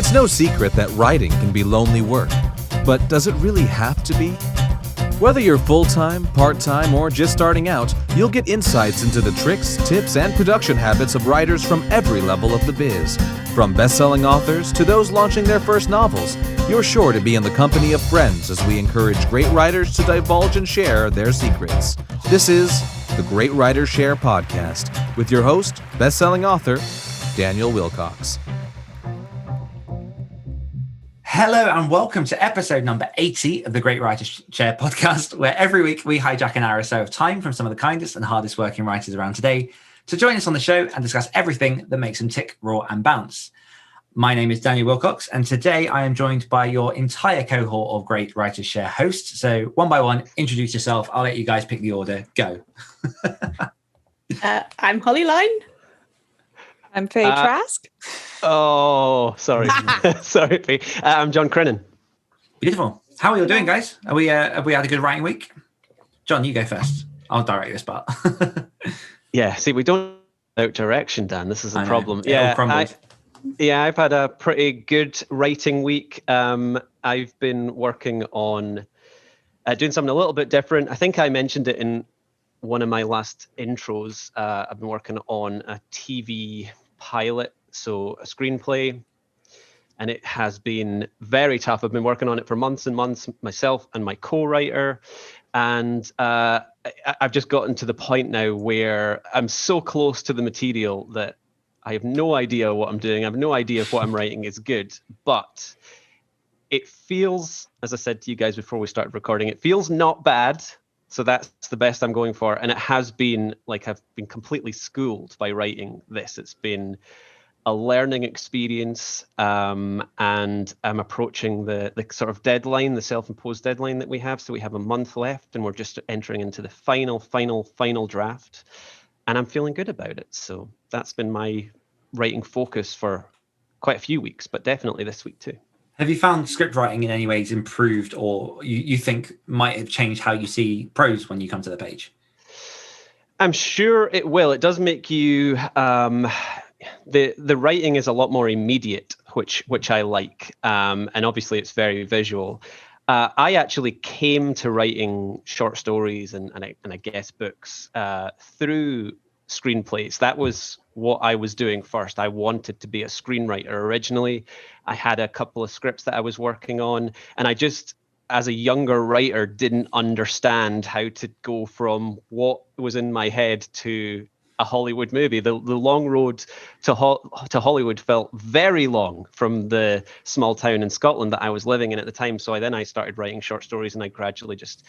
It's no secret that writing can be lonely work, but does it really have to be? Whether you're full-time, part-time, or just starting out, you'll get insights into the tricks, tips, and production habits of writers from every level of the biz. From best-selling authors to those launching their first novels, you're sure to be in the company of friends as we encourage great writers to divulge and share their secrets. This is the Great Writers Share podcast with your host, best-selling author, Daniel Willcocks. Hello and welcome to episode number 80 of the Great Writers Share podcast, where every week we hijack an hour or so of time from some of the kindest and hardest working writers around today to join us on the show and discuss everything that makes them tick, roar and bounce. My name is Daniel Willcocks, and today I am joined by your entire cohort of Great Writers Share hosts. So one by one, introduce yourself. I'll let you guys pick the order. Go. I'm Holly Lyne. I'm Faye Trask. Oh, sorry. Sorry, Faye. I'm Jon Crennan. Beautiful. How are you all doing, guys? Have we had a good writing week? Jon, you go first. I'll direct this part. Yeah, see, we don't out direction, Dan. This is a problem. I've had a pretty good writing week. I've been working on doing something a little bit different. I think I mentioned it in one of my last intros. I've been working on a TV pilot, so a screenplay, and it has been very tough. I've been working on it for months and months, myself and my co-writer, and I've just gotten to the point now where I'm so close to the material that I have no idea what I'm doing. I have no idea if what I'm writing is good, but it feels, as I said to you guys before we started recording, it feels not bad. So that's the best I'm going for. And it has been like I've been completely schooled by writing this. It's been a learning experience. And I'm approaching the sort of deadline, the self-imposed deadline that we have. So we have a month left and we're just entering into the final draft. And I'm feeling good about it. So that's been my writing focus for quite a few weeks, but definitely this week too. Have you found script writing in any ways improved, or you think might have changed how you see prose when you come to the page? I'm sure it will. It does make you, the writing is a lot more immediate, which I like. And obviously it's very visual. I actually came to writing short stories and I guess books through screenplays. That was what I was doing first. I wanted to be a screenwriter originally. I had a couple of scripts that I was working on, and I just, as a younger writer, didn't understand how to go from what was in my head to a Hollywood movie. The long road to Hollywood felt very long from the small town in Scotland that I was living in at the time. So I started writing short stories, and I gradually just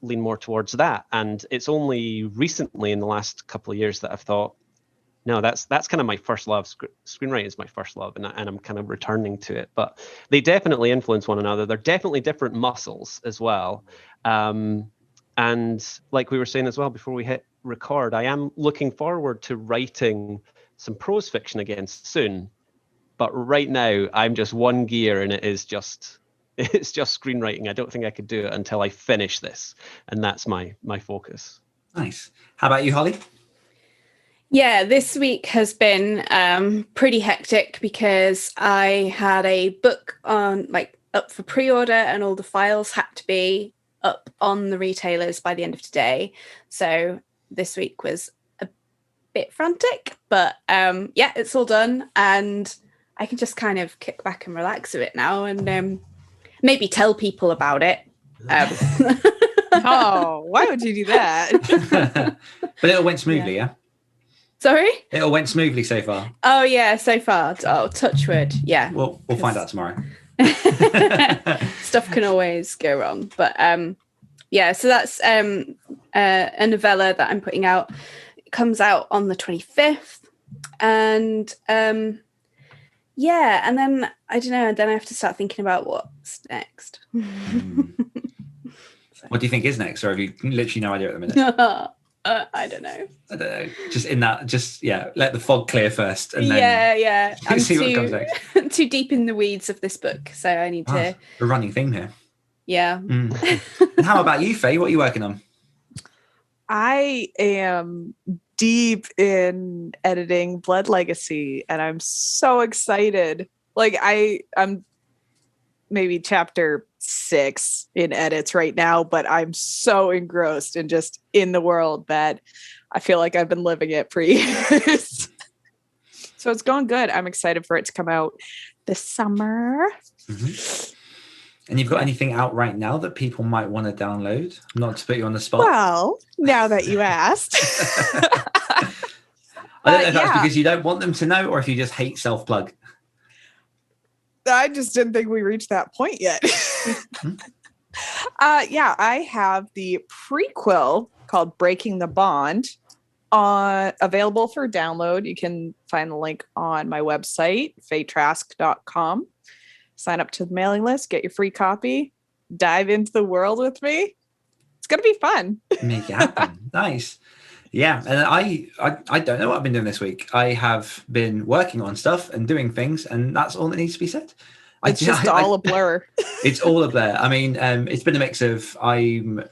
lean more towards that. And it's only recently in the last couple of years that I've thought, no, that's kind of my first love. Screenwriting is my first love, and I'm kind of returning to it. But they definitely influence one another. They're definitely different muscles as well. And like we were saying as well before we hit record, I am looking forward to writing some prose fiction again soon. But right now, I'm just one gear, and it's just screenwriting. I don't think I could do it until I finish this, and that's my focus. Nice. How about you, Holly? Yeah, this week has been pretty hectic because I had a book on up for pre-order, and all the files had to be up on the retailers by the end of today. So this week was a bit frantic, but it's all done, and I can just kind of kick back and relax a bit now, and maybe tell people about it. Oh, why would you do that? But it all went smoothly, yeah? Sorry? It all went smoothly so far. Oh, yeah, so far. Oh, touch wood. Yeah. We'll find out tomorrow. Stuff can always go wrong. But so that's a novella that I'm putting out. It comes out on the 25th. And and then I don't know, and then I have to start thinking about what's next. What do you think is next, or have you literally no idea at the minute? I don't know. Just in that, let the fog clear first, and then I'm see what comes next. Too deep in the weeds of this book, so I need to. A running theme here. Yeah. And how about you, Faye? What are you working on? I am deep in editing Blood Legacy, and I'm so excited. Like I'm maybe chapter 6 in edits right now, but I'm so engrossed and just in the world that I feel like I've been living it for years. So it's going good. I'm excited for it to come out this summer. Mm-hmm. And you've got anything out right now that people might want to download? Not to put you on the spot. Well, now that you asked. I don't know if that's because you don't want them to know or if you just hate self-plug. I just didn't think we reached that point yet. I have the prequel called Breaking the Bond available for download. You can find the link on my website, fayetrask.com. Sign up to the mailing list, get your free copy, dive into the world with me. It's going to be fun. Make it happen. Nice. Yeah, and I don't know what I've been doing this week. I have been working on stuff and doing things, and that's all that needs to be said. It's just all a blur. It's all a blur. I mean, it's been a mix of I'm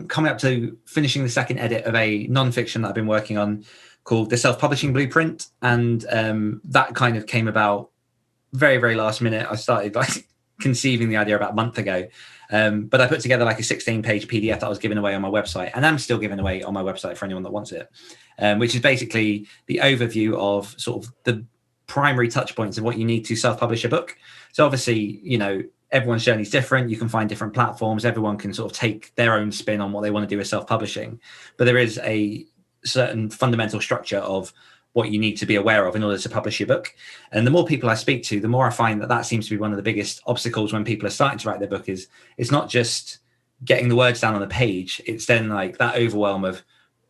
coming up to finishing the second edit of a non-fiction that I've been working on called The Self-Publishing Blueprint, and that kind of came about very, very last minute. I started conceiving the idea about a month ago. But I put together a 16-page PDF that I was giving away on my website, and I'm still giving away on my website for anyone that wants it, which is basically the overview of sort of the primary touch points of what you need to self-publish a book. So obviously, everyone's journey is different. You can find different platforms. Everyone can sort of take their own spin on what they want to do with self-publishing. But there is a certain fundamental structure of what you need to be aware of in order to publish your book. And the more people I speak to, the more I find that seems to be one of the biggest obstacles when people are starting to write their book. Is it's not just getting the words down on a page. It's then that overwhelm of,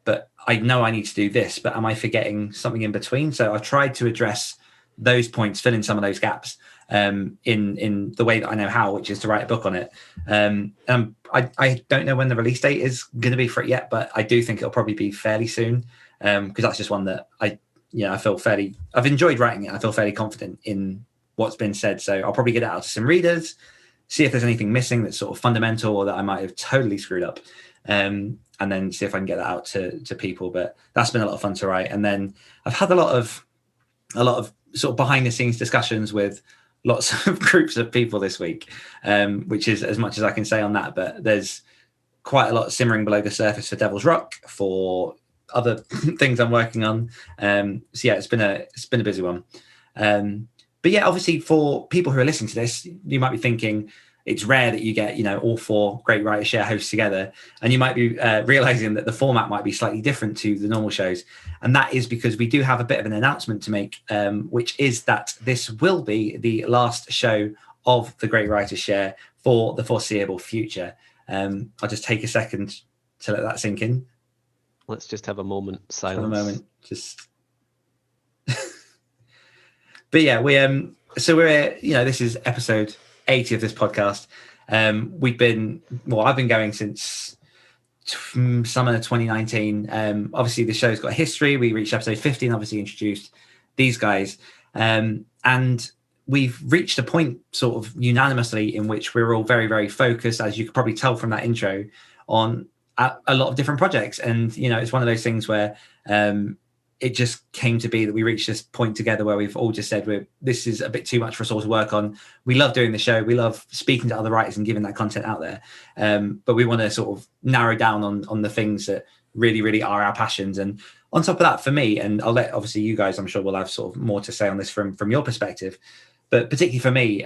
but I know I need to do this, but am I forgetting something in between? So I've tried to address those points, fill in some of those gaps in the way that I know how, which is to write a book on it. I don't know when the release date is going to be for it yet, but I do think it'll probably be fairly soon, because that's just one that I've enjoyed writing it. I feel fairly confident in what's been said. So I'll probably get it out to some readers, see if there's anything missing that's sort of fundamental or that I might have totally screwed up. And then see if I can get that out to people. But that's been a lot of fun to write. And then I've had a lot of sort of behind the scenes discussions with lots of groups of people this week, which is as much as I can say on that. But there's quite a lot simmering below the surface for Devil's Rock, for other things I'm working on. So yeah, it's been a busy one. But yeah, obviously for people who are listening to this, you might be thinking it's rare that you get, all 4 Great Writers Share hosts together, and you might be realizing that the format might be slightly different to the normal shows. And that is because we do have a bit of an announcement to make, which is that this will be the last show of the Great Writers Share for the foreseeable future. I'll just take a second to let that sink in. Let's just have a moment silence. Have a moment, just. But yeah, we're this is episode 80 of this podcast. I've been going since summer 2019. Obviously the show's got a history. We reached episode 50 and obviously introduced these guys. And we've reached a point sort of unanimously in which we're all very, very focused, as you could probably tell from that intro, on a lot of different projects. And, it's one of those things where it just came to be that we reached this point together where we've all just said, this is a bit too much for us all to work on. We love doing the show. We love speaking to other writers and giving that content out there. But we want to sort of narrow down on the things that really, really are our passions. And on top of that, for me, and I'll let obviously you guys, I'm sure will have sort of more to say on this from your perspective, but particularly for me,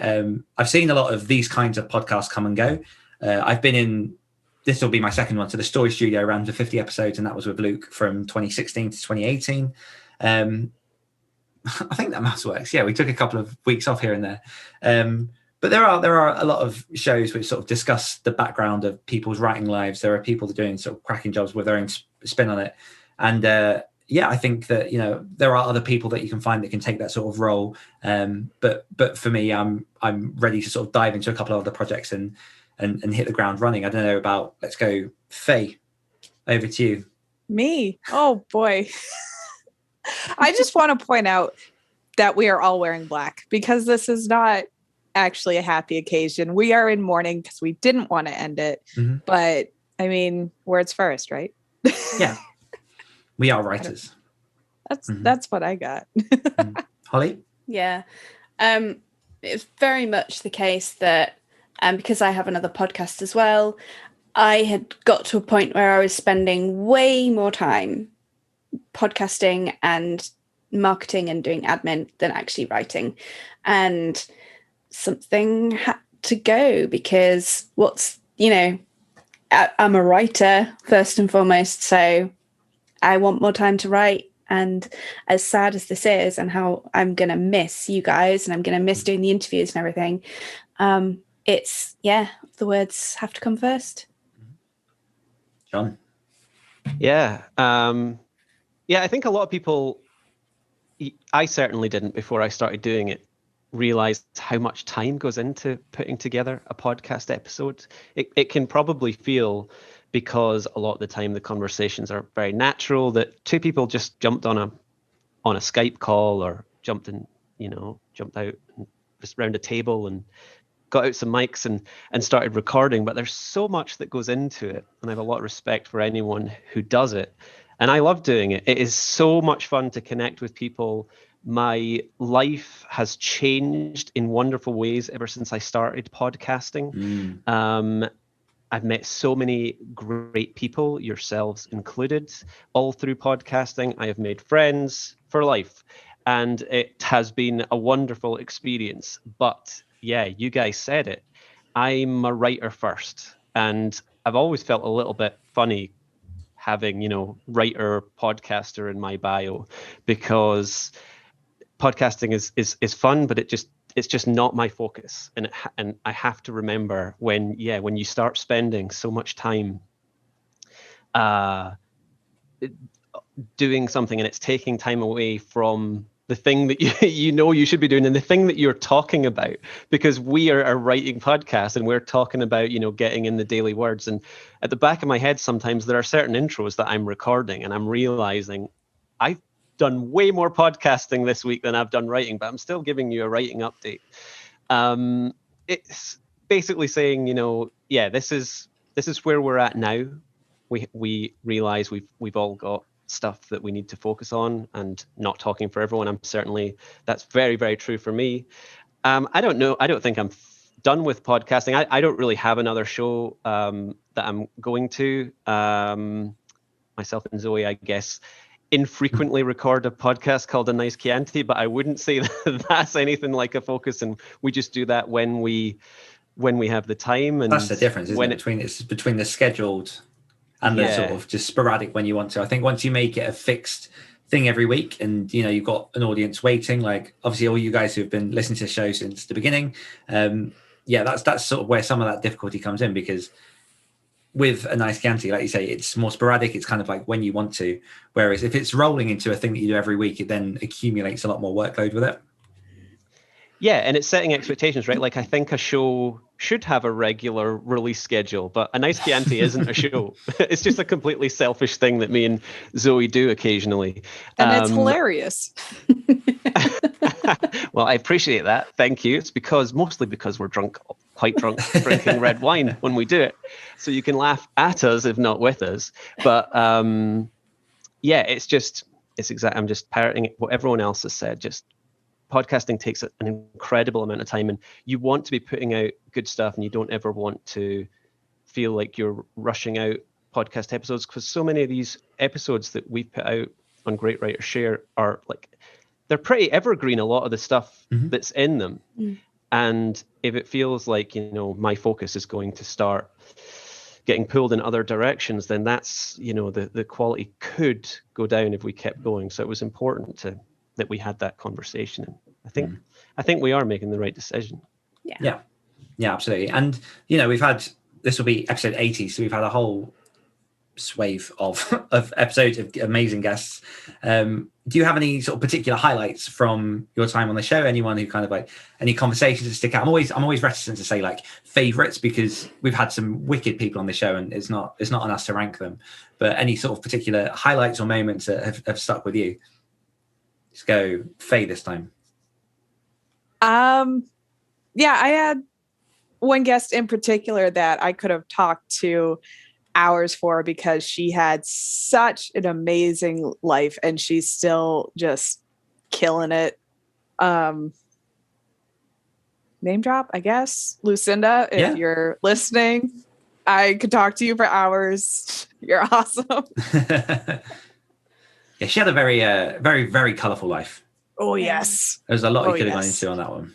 I've seen a lot of these kinds of podcasts come and go. I've been in, this will be my second one. So the Story Studio ran for 50 episodes, and that was with Luke from 2016 to 2018. I think that maths works. Yeah, we took a couple of weeks off here and there. But there are a lot of shows which sort of discuss the background of people's writing lives. There are people doing sort of cracking jobs with their own spin on it. And I think that, there are other people that you can find that can take that sort of role. But for me, I'm ready to sort of dive into a couple of other projects and hit the ground running. I don't know about, let's go, Faye, over to you. Me? Oh boy. I just want to point out that we are all wearing black because this is not actually a happy occasion. We are in mourning because we didn't want to end it. Mm-hmm. But I mean, words first, right? Yeah. We are writers. That's what I got. Holly? Yeah. it's very much the case that, because I have another podcast as well, I had got to a point where I was spending way more time podcasting and marketing and doing admin than actually writing. And something had to go, because I'm a writer first and foremost, so I want more time to write. And as sad as this is, and how I'm going to miss you guys, and I'm going to miss doing the interviews and everything, the words have to come first. Jon? Yeah. I think a lot of people, I certainly didn't before I started doing it, realize how much time goes into putting together a podcast episode. It can probably feel, because a lot of the time the conversations are very natural, that two people just jumped on a Skype call, or jumped out just around a table and got out some mics and started recording. But there's so much that goes into it, and I have a lot of respect for anyone who does it. And I love doing it. It is so much fun to connect with people. My life has changed in wonderful ways ever since I started podcasting. I've met so many great people, yourselves included, all through podcasting. I have made friends for life, and it has been a wonderful experience. But yeah, you guys said it. I'm a writer first, and I've always felt a little bit funny having, writer, podcaster in my bio, because podcasting is fun, but it's just not my focus. And I have to remember, when you start spending so much time doing something, and it's taking time away from the thing that you should be doing, and the thing that you're talking about, because we are a writing podcast and we're talking about, getting in the daily words. And at the back of my head, sometimes there are certain intros that I'm recording, and I'm realizing I've done way more podcasting this week than I've done writing, but I'm still giving you a writing update. It's basically saying, this is where we're at now. We realize we've all got stuff that we need to focus on, and not talking for everyone. That's very, very true for me. I don't think I'm done with podcasting. I don't really have another show that I'm going to. Myself and Zoe, I guess, infrequently record a podcast called A Nice Chianti, but I wouldn't say that's anything like a focus, and we just do that when we have the time. And that's the difference, isn't it? Between the scheduled and the sort of just sporadic when you want to. I think once you make it a fixed thing every week, and you've got an audience waiting, like obviously all you guys who've been listening to the show since the beginning, that's sort of where some of that difficulty comes in, because with A Nice Chianti, like you say, it's more sporadic. It's kind of like when you want to, whereas if it's rolling into a thing that you do every week, it then accumulates a lot more workload with it. Yeah, and it's setting expectations, right? Like, I think a show should have a regular release schedule, but A Nice Chianti isn't a show. It's just a completely selfish thing that me and Zoe do occasionally. And it's hilarious. Well, I appreciate that. Thank you. It's mostly because we're quite drunk, drinking red wine when we do it. So you can laugh at us, if not with us. But I'm just parroting what everyone else has said. Just podcasting takes an incredible amount of time, and you want to be putting out good stuff, and you don't ever want to feel like you're rushing out podcast episodes, because so many of these episodes that we've put out on Great Writers Share are they're pretty evergreen, a lot of the stuff that's in them. And if it feels like, my focus is going to start getting pulled in other directions, then that's, the quality could go down if we kept going. So it was important that we had that conversation. And I think we are making the right decision. Yeah, absolutely. And, this will be episode 80. So we've had a whole swathe of episodes of amazing guests. Do you have any sort of particular highlights from your time on the show? Anyone who kind of any conversations that stick out? I'm always reticent to say favorites, because we've had some wicked people on the show, and it's not on us to rank them. But any sort of particular highlights or moments that have stuck with you? Let's go Faye this time. I had one guest in particular that I could have talked to hours for, because she had such an amazing life and she's still just killing it. name drop, I guess. Lucinda, if you're listening, I could talk to you for hours. You're awesome. Yeah, she had a very, very, very colourful life. Oh, yes. There's a lot you could have gone into on that one.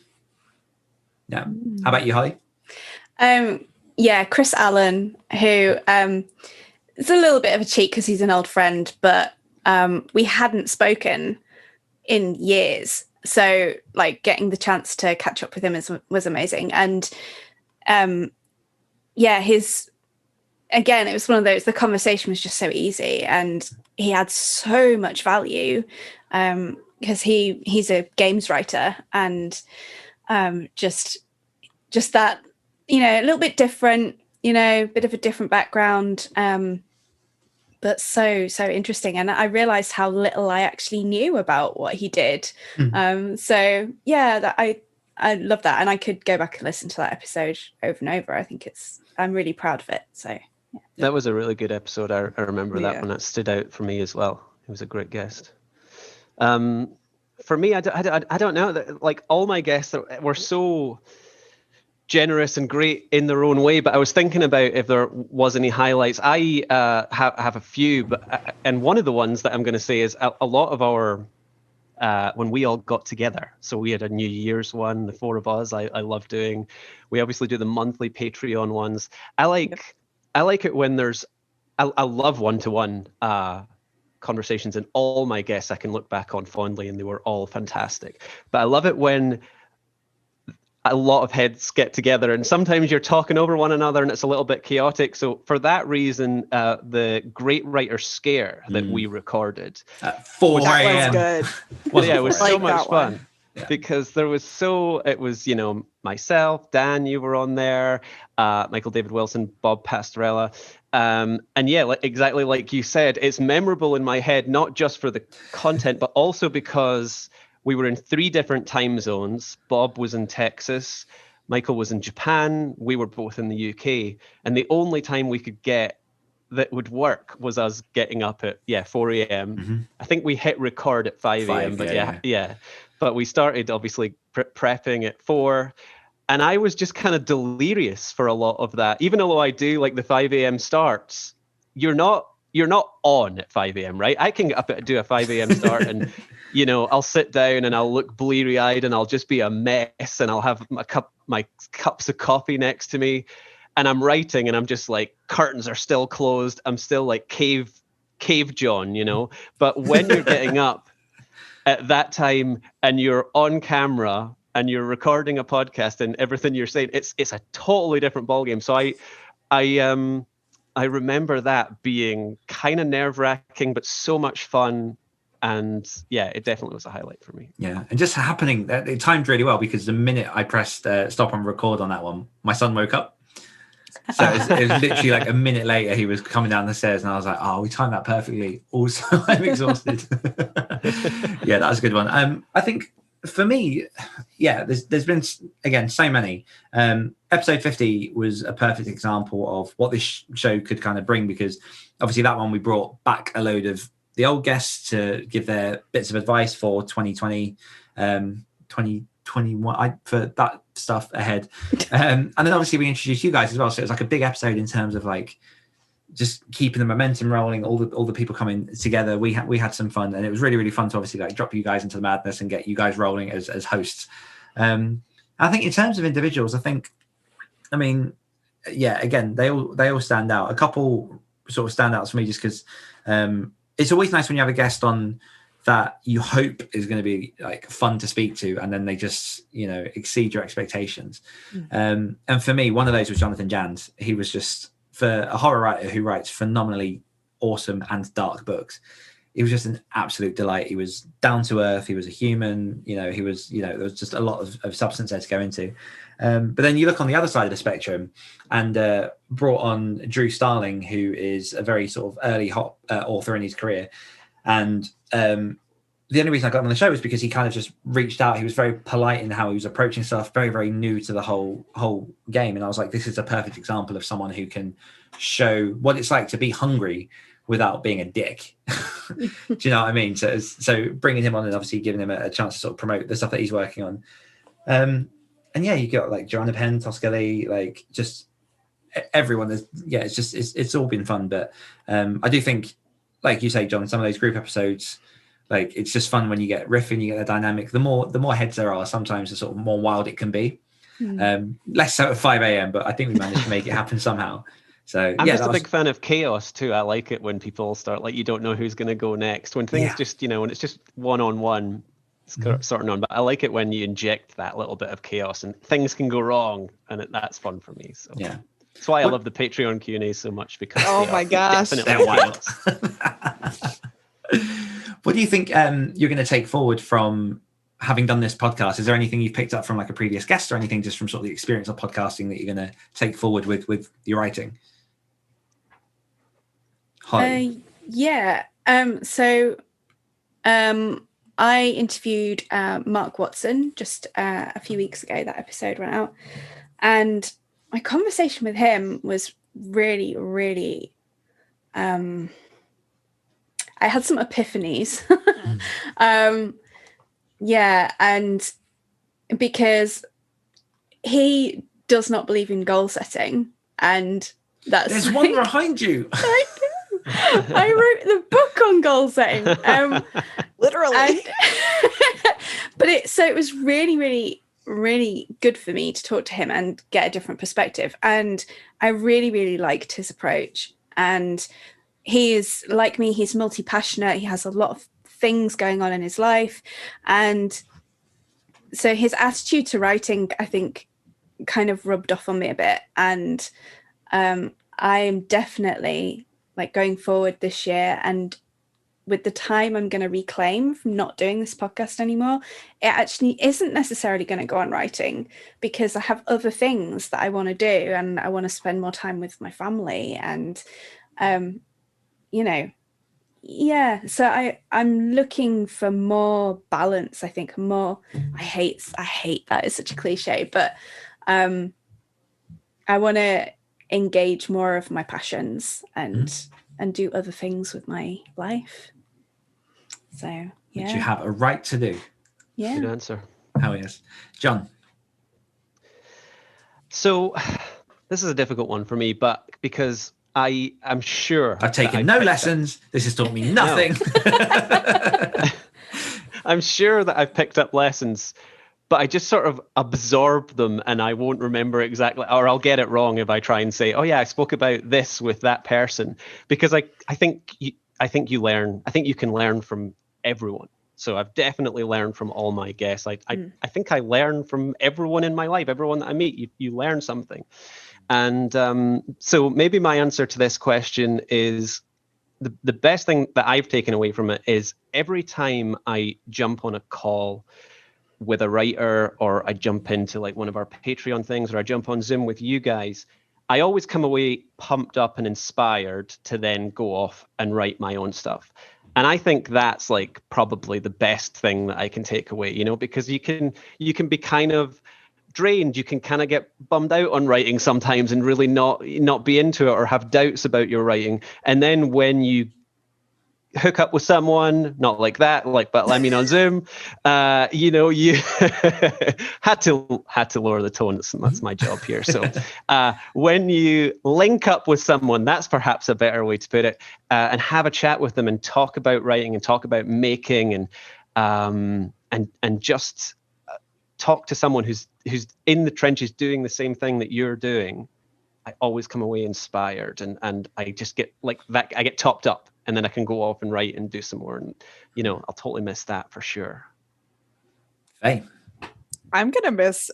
Yeah. How about you, Holly? Chris Allen, who it's a little bit of a cheat because he's an old friend, but we hadn't spoken in years. So like getting the chance to catch up with him was amazing. And it was one of those, the conversation was just so easy and he had so much value because he's a games writer and just that, a little bit different, bit of a different background, but so interesting. And I realized how little I actually knew about what he did. I love that. And I could go back and listen to that episode over and over. I think I'm really proud of it. So yeah. That was a really good episode. I remember that one. That stood out for me as well. He was a great guest. For me, I don't know. Like all my guests were so generous and great in their own way, but I was thinking about if there was any highlights. I have a few, and one of the ones that I'm going to say is a lot of our when we all got together. So we had a New Year's one, the four of us. I love doing. We obviously do the monthly Patreon ones. I like it when there's. I love one-to-one conversations, and all my guests I can look back on fondly, and they were all fantastic. But I love it when a lot of heads get together and sometimes you're talking over one another and it's a little bit chaotic. So for that reason, the Great Writer Scare that we recorded at 4 That a.m. was good. Well, it was so like much fun. Yeah. Because it was, myself, Dan, you were on there, Michael David Wilson, Bob Pastorella. Exactly like you said, it's memorable in my head, not just for the content, but also because we were in 3 different time zones. Bob was in Texas, Michael was in Japan, we were both in the UK. And the only time we could get that would work was us getting up at 4 a.m. Mm-hmm. I think we hit record at 5 a.m. But but we started obviously prepping at 4, and I was just kind of delirious for a lot of that. Even though I do like the 5 a.m. starts, you're not on at 5 a.m. right? I can get up and do a 5 a.m. start and I'll sit down and I'll look bleary-eyed and I'll just be a mess and I'll have my cups of coffee next to me. And I'm writing and I'm just like, curtains are still closed. I'm still like cave John, But when you're getting up at that time and you're on camera and you're recording a podcast and everything you're saying, it's a totally different ballgame. So I remember that being kind of nerve-wracking, but so much fun. And it definitely was a highlight for me. Yeah, and just happening, it timed really well because the minute I pressed stop and record on that one, my son woke up. So it was literally like a minute later, he was coming down the stairs, and I was like, "Oh, we timed that perfectly." Also, I'm exhausted. That was a good one. I think for me, there's been again so many. Episode 50 was a perfect example of what this show could kind of bring, because obviously that one we brought back a load of the old guests to give their bits of advice for 2020, 2021 for that stuff ahead, and then obviously we introduced you guys as well, so it was like a big episode in terms of like just keeping the momentum rolling, all the people coming together. We had some fun, and it was really, really fun to obviously like drop you guys into the madness and get you guys rolling as hosts. I think in terms of individuals, again, they all stand out. A couple sort of standouts for me just because it's always nice when you have a guest on that you hope is going to be like fun to speak to, and then they just exceed your expectations. And for me, one of those was Jonathan Janz. He was just, for a horror writer who writes phenomenally awesome and dark books, he was just an absolute delight. He was down to earth. He was a human. He was there was just a lot of substance there to go into. But then you look on the other side of the spectrum and brought on Drew Starling, who is a very sort of early hot author in his career. And the only reason I got him on the show was because he kind of just reached out. He was very polite in how he was approaching stuff, very, very new to the whole game. And I was like, this is a perfect example of someone who can show what it's like to be hungry without being a dick. Do you know what I mean? So bringing him on and obviously giving him a chance to sort of promote the stuff that he's working on. yeah, you got like Joanna Penn, Toscali, like just everyone is, yeah, it's just it's all been fun. But I do think, like you say, John, some of those group episodes, like it's just fun when you get riffing, you get the dynamic. The more heads there are, sometimes the sort of more wild it can be. Less so at 5 a.m, but I think we managed to make it happen somehow. So I'm yeah, just a big fan of chaos too. I like it when people start, like, you don't know who's going to go next. When things just, when it's just one-on-one, sorting on. But I like it when you inject that little bit of chaos and things can go wrong, and that's fun for me. So yeah, that's why I love the Patreon Q&A so much, because Oh my gosh, they're wild. What do you think you're going to take forward from having done this podcast? Is there anything you've picked up from like a previous guest, or anything just from sort of the experience of podcasting that you're going to take forward with your writing? Holly. I interviewed Mark Watson just a few weeks ago. That episode went out, and my conversation with him was really, really. I had some epiphanies. And because he does not believe in goal setting, and there's one behind you. I wrote the book on goal setting, literally. But it was really, really, really good for me to talk to him and get a different perspective. And I really, really liked his approach. And he is like me; he's multi-passionate. He has a lot of things going on in his life, and so his attitude to writing, I think, kind of rubbed off on me a bit. And I am definitely like going forward this year, and with the time I'm going to reclaim from not doing this podcast anymore, it actually isn't necessarily going to go on writing, because I have other things that I want to do, and I want to spend more time with my family, and so I'm looking for more balance. I think more. I hate that, it's such a cliche, but I want to engage more of my passions and do other things with my life. So yeah, which you have a right to do. Yeah, good answer. How is John? So this is a difficult one for me, but because I am sure I've taken no lessons. This has taught me nothing. I'm sure that I've picked up lessons, but I just sort of absorb them, and I won't remember exactly, or I'll get it wrong if I try and say, oh yeah, I spoke about this with that person, because I think you learn. I think you can learn from everyone. So I've definitely learned from all my guests. I think I learn from everyone in my life. Everyone that I meet, you learn something. And so maybe my answer to this question is the best thing that I've taken away from it is every time I jump on a call with a writer, or I jump into like one of our Patreon things, or I jump on Zoom with you guys, I always come away pumped up and inspired to then go off and write my own stuff. And I think that's like probably the best thing that I can take away, because you can be kind of drained, you can kind of get bummed out on writing sometimes and really not be into it, or have doubts about your writing. And then when you hook up with someone, not like that, but I mean on Zoom, you had to lower the tone. That's my job here. So when you link up with someone, that's perhaps a better way to put it, and have a chat with them and talk about writing and talk about making, and just talk to someone who's in the trenches doing the same thing that you're doing. I always come away inspired, and I just get like that. I get topped up, and then I can go off and write and do some more. And I'll totally miss that for sure. Hey, I'm gonna miss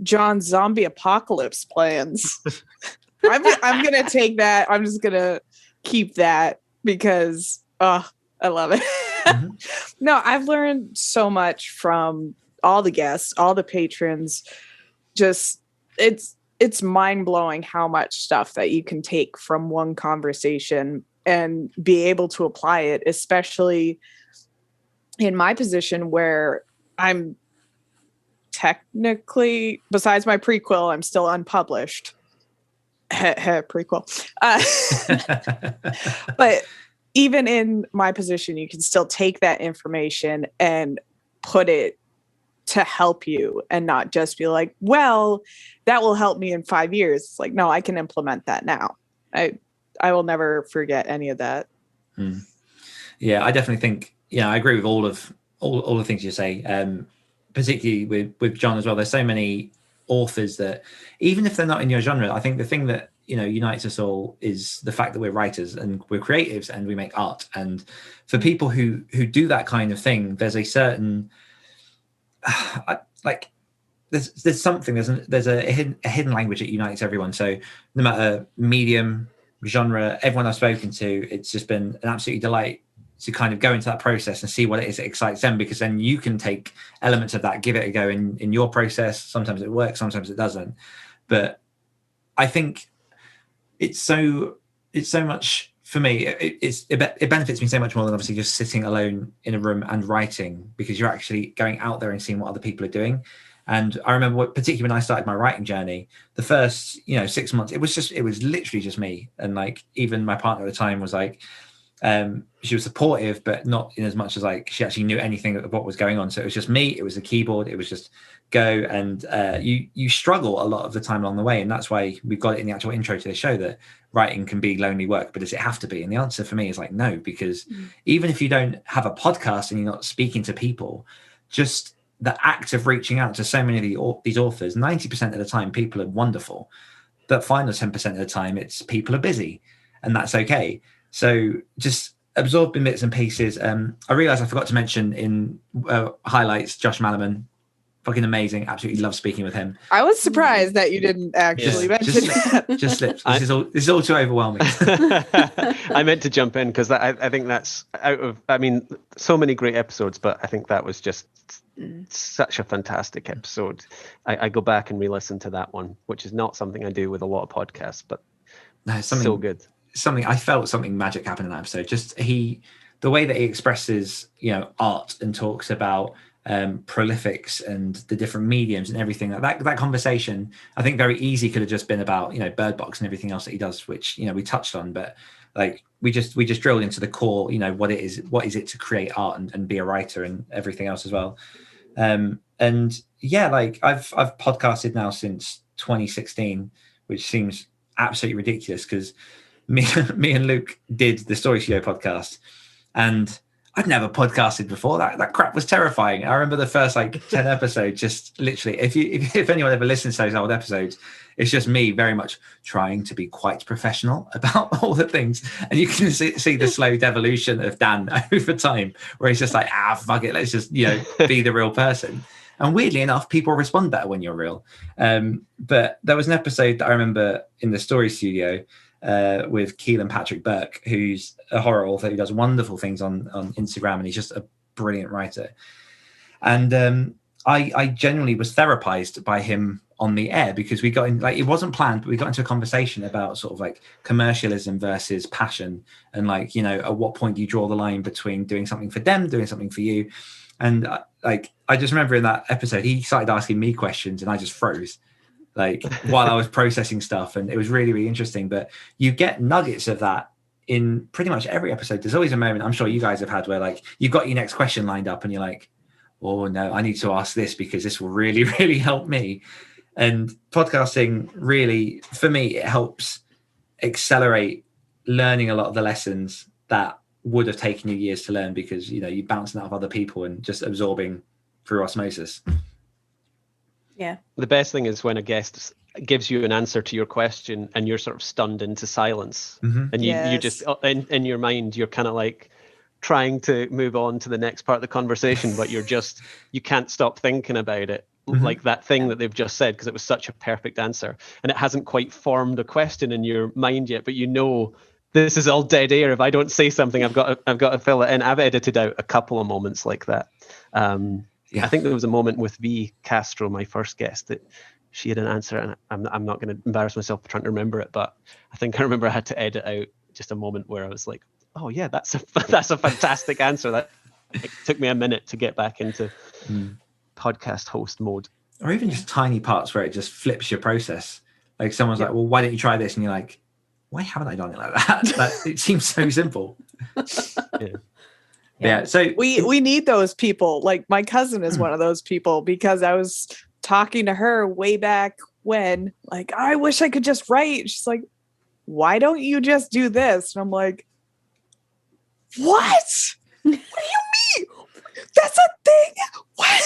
John's zombie apocalypse plans. I'm gonna take that. I'm just gonna keep that because I love it. No, I've learned so much from all the guests, all the patrons. Just it's mind-blowing how much stuff that you can take from one conversation and be able to apply it, especially in my position where I'm technically, besides my prequel, I'm still unpublished. Prequel. But even in my position, you can still take that information and put it to help you and not just be like, well, that will help me in 5 years. It's like, no, I can implement that now. I will never forget any of that. Yeah, I definitely think, I agree with all the things you say, particularly with Jon as well. There's so many authors that, even if they're not in your genre, I think the thing that, unites us all is the fact that we're writers and we're creatives and we make art. And for people who do that kind of thing, there's a certain, there's something, there's a hidden language that unites everyone. So no matter medium, genre, everyone I've spoken to, it's just been an absolute delight to kind of go into that process and see what it is that excites them, because then you can take elements of that, give it a go in your process. Sometimes it works, sometimes it doesn't. But I think it's so much, for me, it benefits me so much more than obviously just sitting alone in a room and writing, because you're actually going out there and seeing what other people are doing. And I remember, particularly when I started my writing journey, the first 6 months, it was literally just me. And like, even my partner at the time was like, she was supportive, but not in as much as like she actually knew anything of what was going on. So it was just me, it was the keyboard, it was just go. And you struggle a lot of the time along the way. And that's why we've got it in the actual intro to the show, that writing can be lonely work. But does it have to be? And the answer for me is like, no, because even if you don't have a podcast and you're not speaking to people, just the act of reaching out to so many of these authors, 90% of the time people are wonderful, but final 10% of the time it's people are busy, and that's okay. So just absorb in bits and pieces. I realized I forgot to mention in highlights, Josh Malerman, fucking amazing. Absolutely love speaking with him. I was surprised that you didn't actually mention that. Just slipped. This is all too overwhelming. I meant to jump in because I think that's so many great episodes, but I think that was just such a fantastic episode. I go back and re-listen to that one, which is not something I do with a lot of podcasts, but so good. I felt something magic happened in that episode. Just the way that he expresses, art and talks about prolifics and the different mediums and everything. That conversation, I think, very easy could have just been about Bird Box and everything else that he does, which we touched on, but like we just drilled into the core. What is it to create art and be a writer and everything else as well. And yeah, like I've podcasted now since 2016, which seems absolutely ridiculous because me and Luke did the Story Studio podcast, and I'd never podcasted before. That crap was terrifying. I remember the first 10 episodes, just literally, if anyone ever listens to those old episodes, it's just me very much trying to be quite professional about all the things. And you can see the slow devolution of Dan over time, where he's just like, fuck it, let's just, be the real person. And weirdly enough, people respond better when you're real. But there was an episode that I remember in the Story Studio with Keelan Patrick Burke, who's a horror author who does wonderful things on Instagram, and he's just a brilliant writer. And I genuinely was therapized by him on the air, because we got in, it wasn't planned, but we got into a conversation about sort of commercialism versus passion, and at what point do you draw the line between doing something for them, doing something for you. And I just remember in that episode, he started asking me questions and I just froze while I was processing stuff. And it was really, really interesting. But you get nuggets of that in pretty much every episode. There's always a moment, I'm sure you guys have had, where you've got your next question lined up and you're like, oh no, I need to ask this because this will really, really help me. And podcasting really, for me, it helps accelerate learning a lot of the lessons that would have taken you years to learn, because you're bouncing out of other people and just absorbing through osmosis. Yeah. The best thing is when a guest gives you an answer to your question and you're sort of stunned into silence. Mm-hmm. And you just in your mind, you're kind of trying to move on to the next part of the conversation, but you can't stop thinking about it. Mm-hmm. That thing that they've just said, because it was such a perfect answer and it hasn't quite formed a question in your mind yet, but this is all dead air. If I don't say something, I've got to fill it in. I've edited out a couple of moments like that. I think there was a moment with V Castro, my first guest, that she had an answer, and I'm not going to embarrass myself trying to remember it, but I think I remember I had to edit out just a moment where I was like, oh yeah, that's a fantastic answer. That it took me a minute to get back into podcast host mode. Or even just tiny parts where it just flips your process. Someone's like, well, why don't you try this? And you're like, why haven't I done it like that? It seems so simple. Yeah. So we need those people. Like my cousin is one of those people, because I was talking to her way back when, like, I wish I could just write. She's like, why don't you just do this? And I'm like, what? What do you mean? That's a thing. What?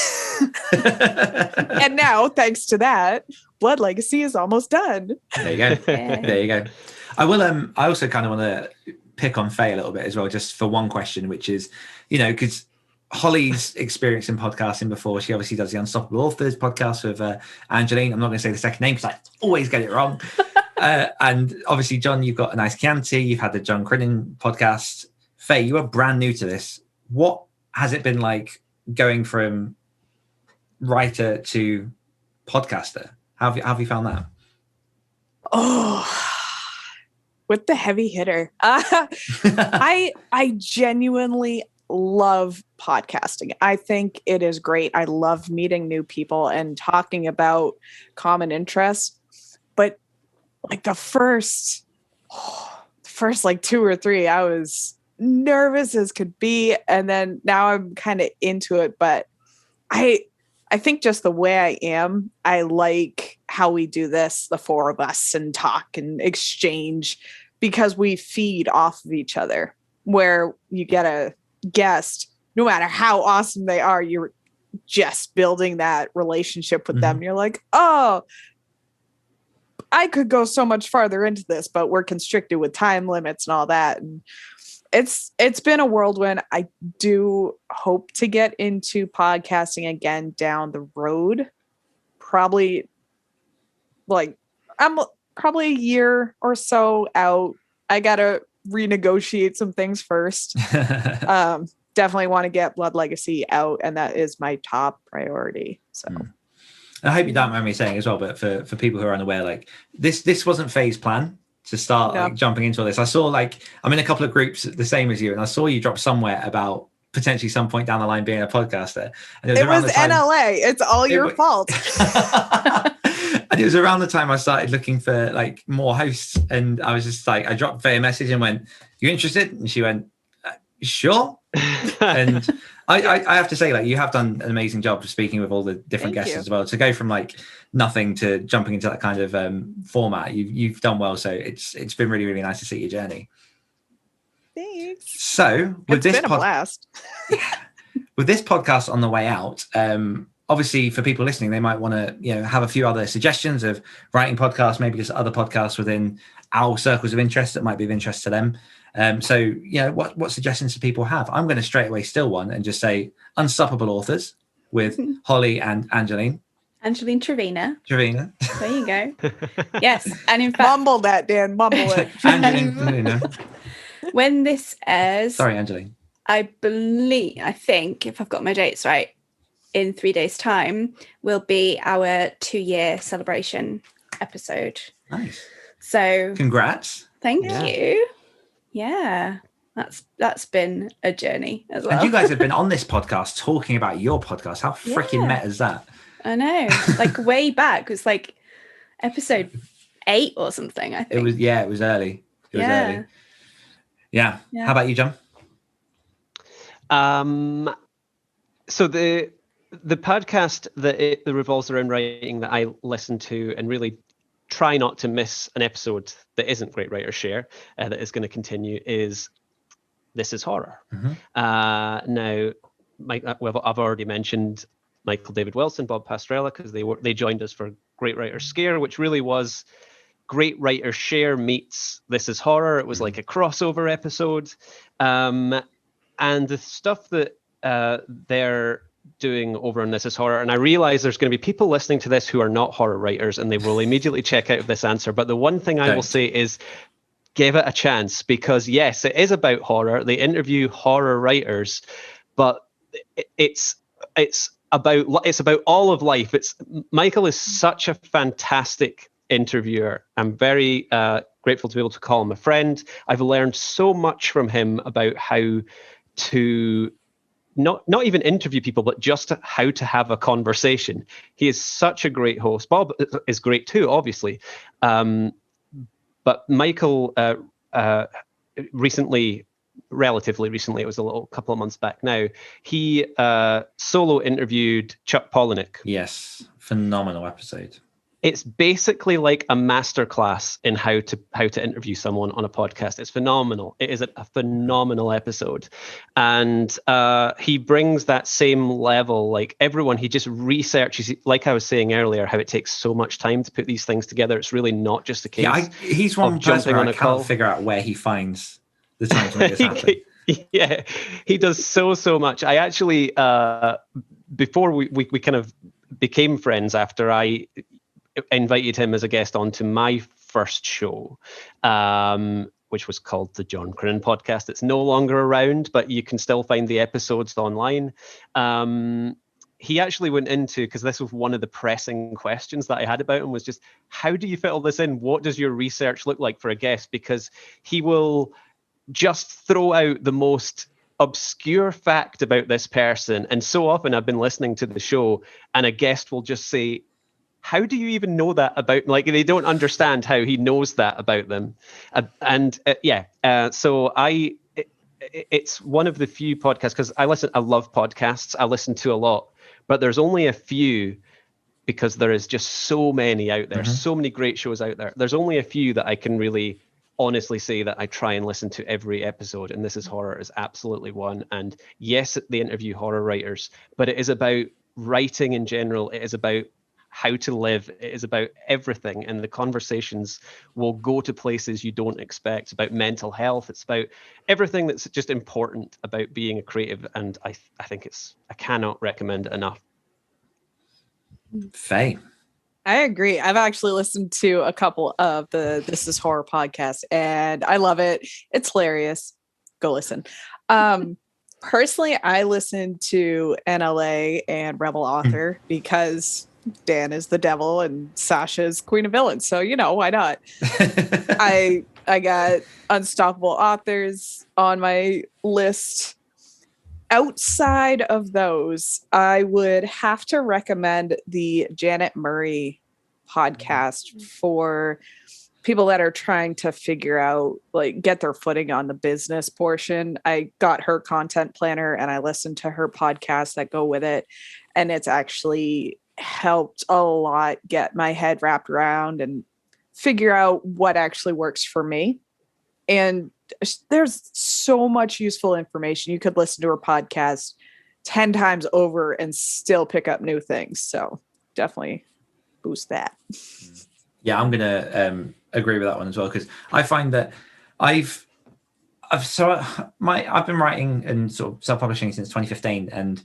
And now, thanks to that, Blood Legacy is almost done. There you go. There you go. I will. I also kind of want to pick on Faye a little bit as well, just for one question, which is, because Holly's experience in podcasting before. She obviously does the Unstoppable Authors podcast with Angeline. I'm not going to say the second name because I always get it wrong. And obviously, Jon, you've got a nice Chianti. You've had the Jon Crinan podcast. Faye, you are brand new to this. What has it been like going from writer to podcaster? How have you found that? Oh, with the heavy hitter. I genuinely love podcasting. I think it is great. I love meeting new people and talking about common interests. But like the first like 2 or 3, I was nervous as could be. And then now I'm kind of into it. But I think just the way I am, I like how we do this, the 4 of us, and talk and exchange, because we feed off of each other. Where you get a guest, no matter how awesome they are, you're just building that relationship with them. You're like, oh, I could go so much farther into this, but we're constricted with time limits and all that. And it's been a whirlwind. I do hope to get into podcasting again down the road. Probably I'm probably a year or so out. I gotta renegotiate some things first. Definitely want to get Blood Legacy out, and that is my top priority. So I hope you don't mind me saying as well, but for people who are unaware, like this wasn't Faye's plan to start like jumping into all this. I saw, like, I'm in a couple of groups the same as you, and I saw you drop somewhere about potentially some point down the line being a podcaster. And it was NLA. It's all your fault. And it was around the time I started looking for like more hosts, and I was just like, I dropped Faye a message and went, "You interested?" And she went, "Sure." And I have to say, like, you have done an amazing job of speaking with all the different guests as well. To go from like nothing to jumping into that kind of format, you've done well. So it's been really, really nice to see your journey. Thanks. So with it's been a blast. With this podcast on the way out, obviously for people listening, they might want to have a few other suggestions of writing podcasts, maybe just other podcasts within our circles of interest that might be of interest to them. So what suggestions do people have? I'm going to straight away steal one and just say Unstoppable Authors with Holly and Angeline Trevina. There you go. Yes. And in fact, mumble that, Dan. Mumble it. Angeline. When this airs, sorry, Angeline. I think, if I've got my dates right, in 3 days' time will be our 2-year celebration episode. Nice. So congrats. Thank you. Yeah. That's been a journey as well. And you guys have been on this podcast talking about your podcast. How freaking meta is that? I know. Like way back. It was like episode 8 or something, I think. It was early. It was early. Yeah. How about you, Jon? So the podcast that revolves around writing that I listen to and really try not to miss an episode that isn't Great Writers Share, that is going to continue, is This Is Horror. Now, I've already mentioned Michael David Wilson, Bob Pastrella, because they joined us for Great Writers Scare, which really was Great Writers Share meets This Is Horror. It was like a crossover episode. And the stuff that they're doing over on This Is Horror, and I realize there's going to be people listening to this who are not horror writers, and they will immediately check out this answer. But the one thing I will say is give it a chance, because yes, it is about horror. They interview horror writers, but it's about all of life. Michael is such a fantastic interviewer. I'm very grateful to be able to call him a friend. I've learned so much from him about how to not even interview people, but just how to have a conversation. He is such a great host. Bob is great too, obviously. But Michael recently relatively recently, it was a couple of months back now, he solo interviewed Chuck Palahniuk. Yes, phenomenal episode. It's basically like a masterclass in how to interview someone on a podcast. It's phenomenal. It is a phenomenal episode. And he brings that same level, like everyone, he just researches, like I was saying earlier, how it takes so much time to put these things together. It's really not just a case he's one of person jumping where on I a can't call. figure out where he finds the time to make this happen. Yeah, he does so much. I actually, before we kind of became friends after I invited him as a guest onto my first show, which was called the Jon Cronshaw podcast. It's no longer around, but you can still find the episodes online. He actually went into, because this was one of the pressing questions that I had about him, was just, how do you fit all this in? What does your research look like for a guest? Because he will just throw out the most obscure fact about this person. And so often I've been listening to the show and a guest will just say, how do you even know that about, like, they don't understand how he knows that about them. So it's one of the few podcasts, because I love podcasts. I listen to a lot, but there's only a few, because there is just so many out there, so many great shows out there. There's only a few that I can really honestly say that I try and listen to every episode, and This Is Horror is absolutely one. And yes, they interview horror writers, but it is about writing in general. It is about how to live. It is about everything, and the conversations will go to places you don't expect. It's about mental health. It's about everything that's just important about being a creative, and I think I cannot recommend it enough. Faye. I agree. I've actually listened to a couple of the This Is Horror podcast, and I love it. It's hilarious. Go listen. Personally, I listen to NLA and Rebel Author because Dan is the devil and Sasha's Queen of Villains. So, why not? I got Unstoppable Authors on my list. Outside of those, I would have to recommend the Janet Murray podcast for people that are trying to figure out, like, get their footing on the business portion. I got her content planner and I listened to her podcasts that go with it. And it's actually helped a lot get my head wrapped around and figure out what actually works for me. And there's so much useful information. You could listen to her podcast 10 times over and still pick up new things. So definitely boost that. Yeah, I'm gonna agree with that one as well, because I find that I've been writing and sort of self-publishing since 2015, and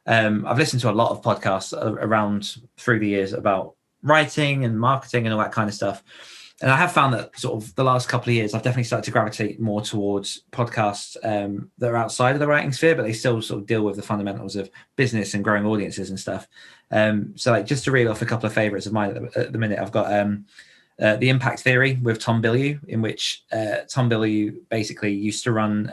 I've listened to a lot of podcasts around through the years about writing and marketing and all that kind of stuff. And I have found that sort of the last couple of years, I've definitely started to gravitate more towards podcasts that are outside of the writing sphere, but they still sort of deal with the fundamentals of business and growing audiences and stuff. So, like, just to reel off a couple of favorites of mine at the minute, I've got The Impact Theory with Tom Bilyeu, in which Tom Bilyeu basically used to run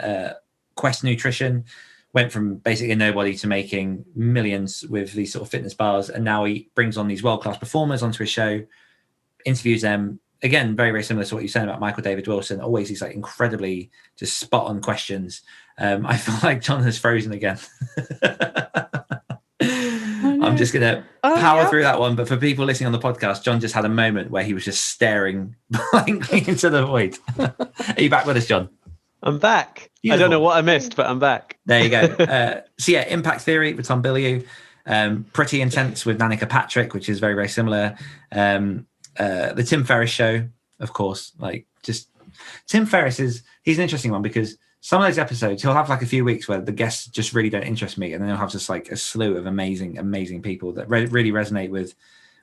Quest Nutrition, went from basically a nobody to making millions with these sort of fitness bars. And now he brings on these world-class performers onto his show, interviews them. Again, very, very similar to what you're saying about Michael David Wilson. Always these like incredibly just spot on questions. I feel like John has frozen again. I'm just going to power through that one. But for people listening on the podcast, John just had a moment where he was just staring blankly into the void. Are you back with us, John? I'm back. Beautiful. I don't know what I missed, but I'm back. There you go. So yeah, Impact Theory with Tom Bilyeu. Pretty Intense with Danica Patrick, which is very, very similar. The Tim Ferriss Show, of course. Like, just Tim Ferriss he's an interesting one, because some of those episodes he'll have like a few weeks where the guests just really don't interest me, and then he'll have just like a slew of amazing people that really resonate with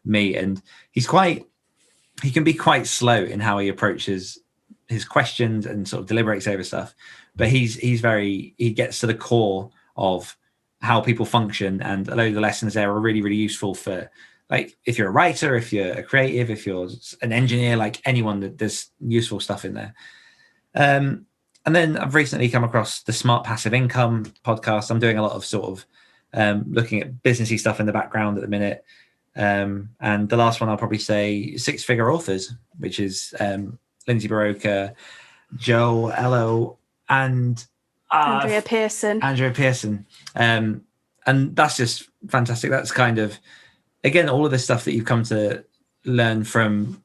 me. And he can be quite slow in how he approaches his questions and sort of deliberates over stuff, but he gets to the core of how people function, and a load of the lessons there are really, really useful for, like, if you're a writer, if you're a creative, if you're an engineer, like anyone, that there's useful stuff in there. And then I've recently come across the Smart Passive Income podcast. I'm doing a lot of sort of looking at businessy stuff in the background at the minute. And the last one I'll probably say Six Figure Authors, which is Lindsay Baroka, Joe Ello, and Andrea Pearson. Andrea Pearson. And that's just fantastic. That's kind of, again, all of the stuff that you've come to learn from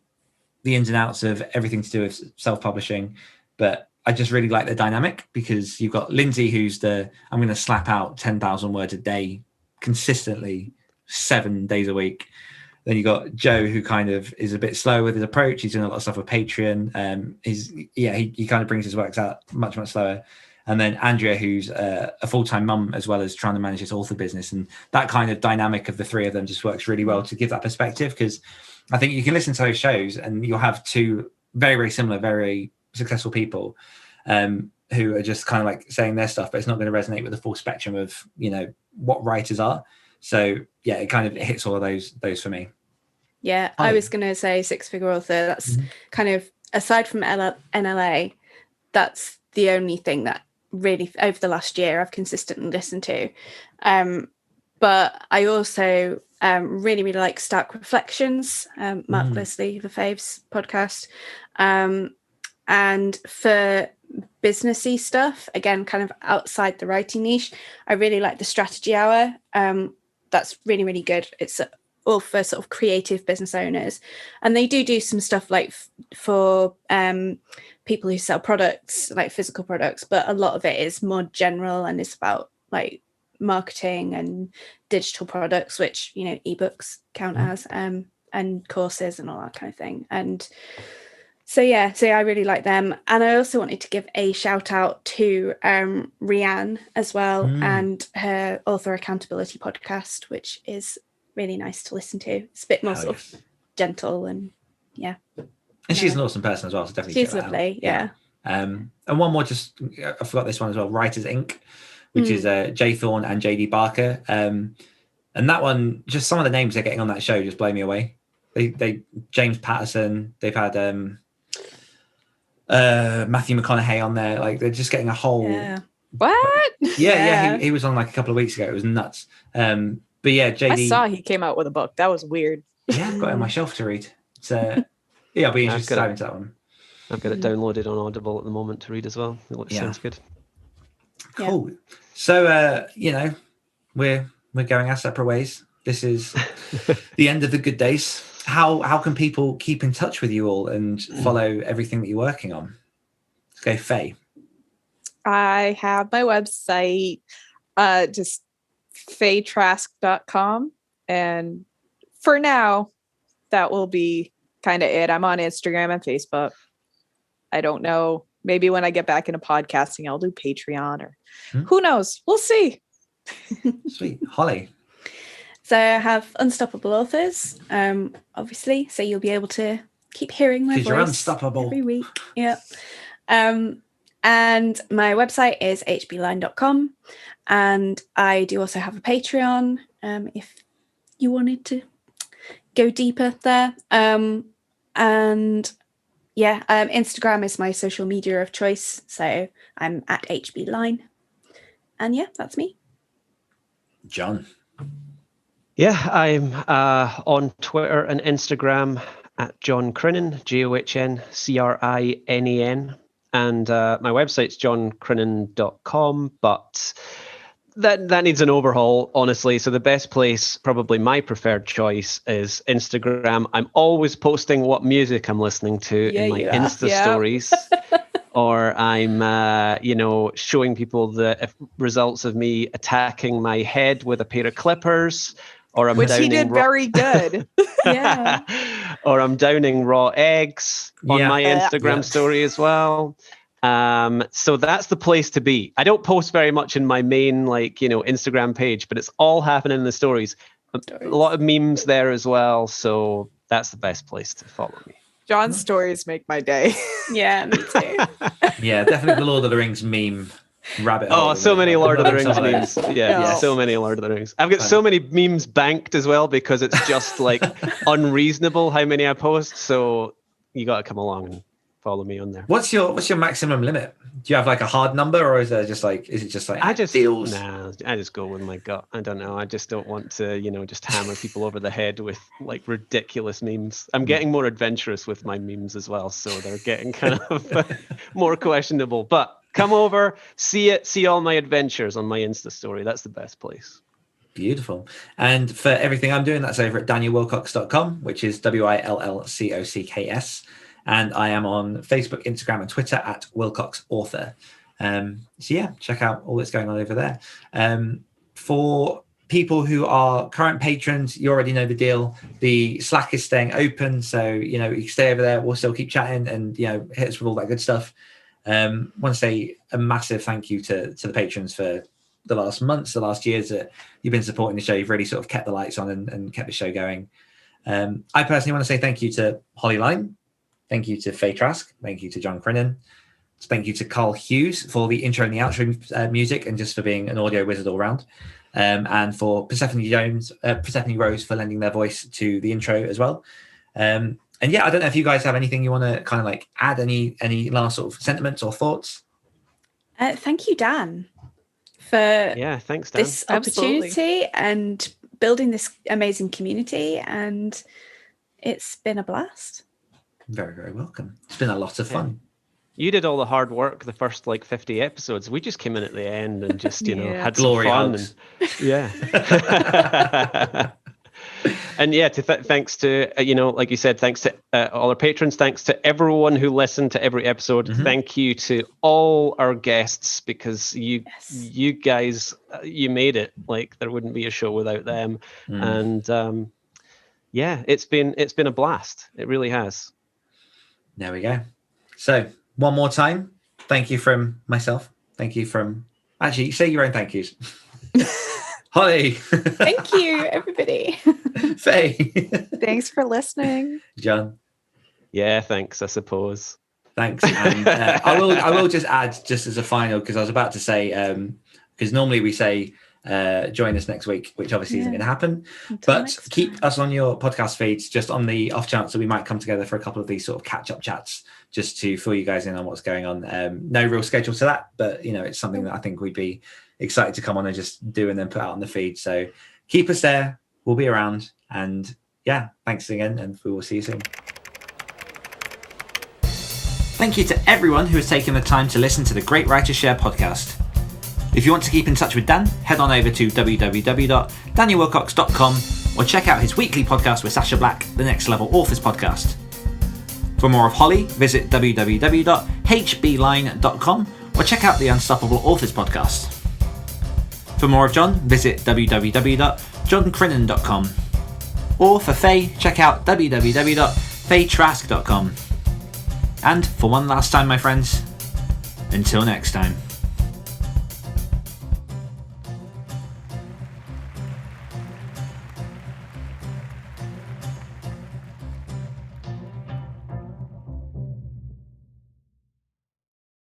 the ins and outs of everything to do with self-publishing. But I just really like the dynamic, because you've got Lindsay, who's I'm going to slap out 10,000 words a day consistently, 7 days a week. Then you got Joe, who kind of is a bit slow with his approach. He's doing a lot of stuff with Patreon. He kind of brings his works out much, much slower. And then Andrea, who's a full-time mum, as well as trying to manage this author business. And that kind of dynamic of the three of them just works really well to give that perspective, because I think you can listen to those shows and you'll have two very, very similar, very successful people who are just kind of like saying their stuff, but it's not going to resonate with the full spectrum of, what writers are. So yeah, it kind of hits all of those for me. Yeah, I was going to say six-figure author. That's kind of, aside from NLA, that's the only thing that really over the last year I've consistently listened to. But I also really, really like Stark Reflections, Mark Leslie, the Faves podcast. And for businessy stuff, again, kind of outside the writing niche, I really like the Strategy Hour. That's really, really good. It's all for sort of creative business owners. And they do some stuff like for people who sell products, like physical products, but a lot of it is more general and it's about like marketing and digital products, which, ebooks count as, and courses and all that kind of thing. And so I really like them. And I also wanted to give a shout out to Rianne as well, and her author accountability podcast, which is really nice to listen to. It's a bit more sort of gentle and And she's an awesome person as well, so definitely she's lovely. Yeah. And one more, I forgot this one as well, Writers Inc., which is Jay Thorne and JD Barker. And that one, just some of the names they're getting on that show just blow me away. They James Patterson, they've had Matthew McConaughey on there. Like, they're just getting a whole What? He was on like a couple of weeks ago. It was nuts. But yeah, JD, I saw he came out with a book. That was weird. Yeah, I've got it on my shelf to read. So yeah, I'll be interested to dive into that one. I've got it downloaded on Audible at the moment to read as well. It sounds good. Cool. So we're going our separate ways. This is the end of the good days. How can people keep in touch with you all and follow everything that you're working on? Let's go, Faye. I have my website, just fayetrask.com. And for now, that will be kind of it. I'm on Instagram and Facebook. I don't know. Maybe when I get back into podcasting, I'll do Patreon or who knows? We'll see. Sweet. Holly. So I have Unstoppable Authors, obviously. So you'll be able to keep hearing my voice. You're unstoppable every week. Yeah. And my website is hbline.com. And I do also have a Patreon if you wanted to go deeper there. Instagram is my social media of choice. So I'm at hbline. And that's me. Jon. Yeah, I'm on Twitter and Instagram at Jon Crennan, JOHNCRINEN. And my website's joncrennan.com, but that needs an overhaul, honestly. So the best place, probably my preferred choice, is Instagram. I'm always posting what music I'm listening to in my Insta stories. Or I'm, showing people the results of me attacking my head with a pair of clippers. Or I'm Which he did very good. Or I'm downing raw eggs on my Instagram story as well. So that's the place to be. I don't post very much in my main, Instagram page, but it's all happening in the stories. A lot of memes there as well. So that's the best place to follow me. Jon's stories make my day. Yeah, me too. Yeah, definitely the Lord of the Rings meme rabbit hole. Oh, so many Lord of the Rings memes. Yeah, so many Lord of the Rings. I've got so many memes banked as well because it's just unreasonable how many I post. So you got to come along and follow me on there. What's your maximum limit? Do you have a hard number, or is it just deals? Nah, I just go with my gut. I don't know. I just don't want to, just hammer people over the head with ridiculous memes. I'm getting more adventurous with my memes as well, so they're getting kind of more questionable. But Come over, see all my adventures on my Insta story. That's the best place. Beautiful. And for everything I'm doing, that's over at danielwillcocks.com, which is WILLCOCKS. And I am on Facebook, Instagram, and Twitter at Willcocks Author. So yeah, check out all that's going on over there. For people who are current patrons, you already know the deal. The Slack is staying open, so you can stay over there. We'll still keep chatting and hit us with all that good stuff. Want to say a massive thank you to the patrons for the last months, the last years that you've been supporting the show. You've really sort of kept the lights on and kept the show going. I personally want to say thank you to Holly Lyne. Thank you to Faye Trask. Thank you to Jon Crennan. Thank you to Karl Hughes for the intro and the outro music and just for being an audio wizard all around. And for Persephone Rose for lending their voice to the intro as well. And yeah, I don't know if you guys have anything you want to kind of like add, any last sort of sentiments or thoughts? Thank you, Dan, for thanks, Dan. this opportunity Absolutely. and building this amazing community. And it's been a blast. Very, very welcome. It's been a lot of fun. You did all the hard work the first 50 episodes. We just came in at the end and just had glory some fun. hugs. And thanks to like you said, thanks to all our patrons, thanks to everyone who listened to every episode. Thank you to all our guests, because you guys, you made it. Like, there wouldn't be a show without them. And it's been a blast. It really has. There we go. So one more time, thank you from myself. Thank you from, actually, say your own thank yous. Holly. Thank you, everybody. Faye. Thanks for listening. Jon. Yeah, thanks, I suppose. Thanks. And I will just add, just as a final, because I was about to say, because normally we say join us next week, which obviously isn't going to happen. But keep us on your podcast feeds, just on the off chance that we might come together for a couple of these sort of catch-up chats, just to fill you guys in on what's going on. No real schedule to that, but it's something that I think we'd be excited to come on and just do and then put out on the feed. So keep us there. We'll be around. And yeah, thanks again, and we will see you soon. Thank you to everyone who has taken the time to listen to the Great Writers Share podcast. If you want to keep in touch with Dan, head on over to www.danielwillcocks.com or check out his weekly podcast with Sasha Black, the Next Level Authors podcast. For more of Holly, visit www.hbline.com or check out the Unstoppable Authors podcast. For more of Jon, visit www.joncrennan.com. Or for Faye, check out www.fayetrask.com. And for one last time, my friends, until next time.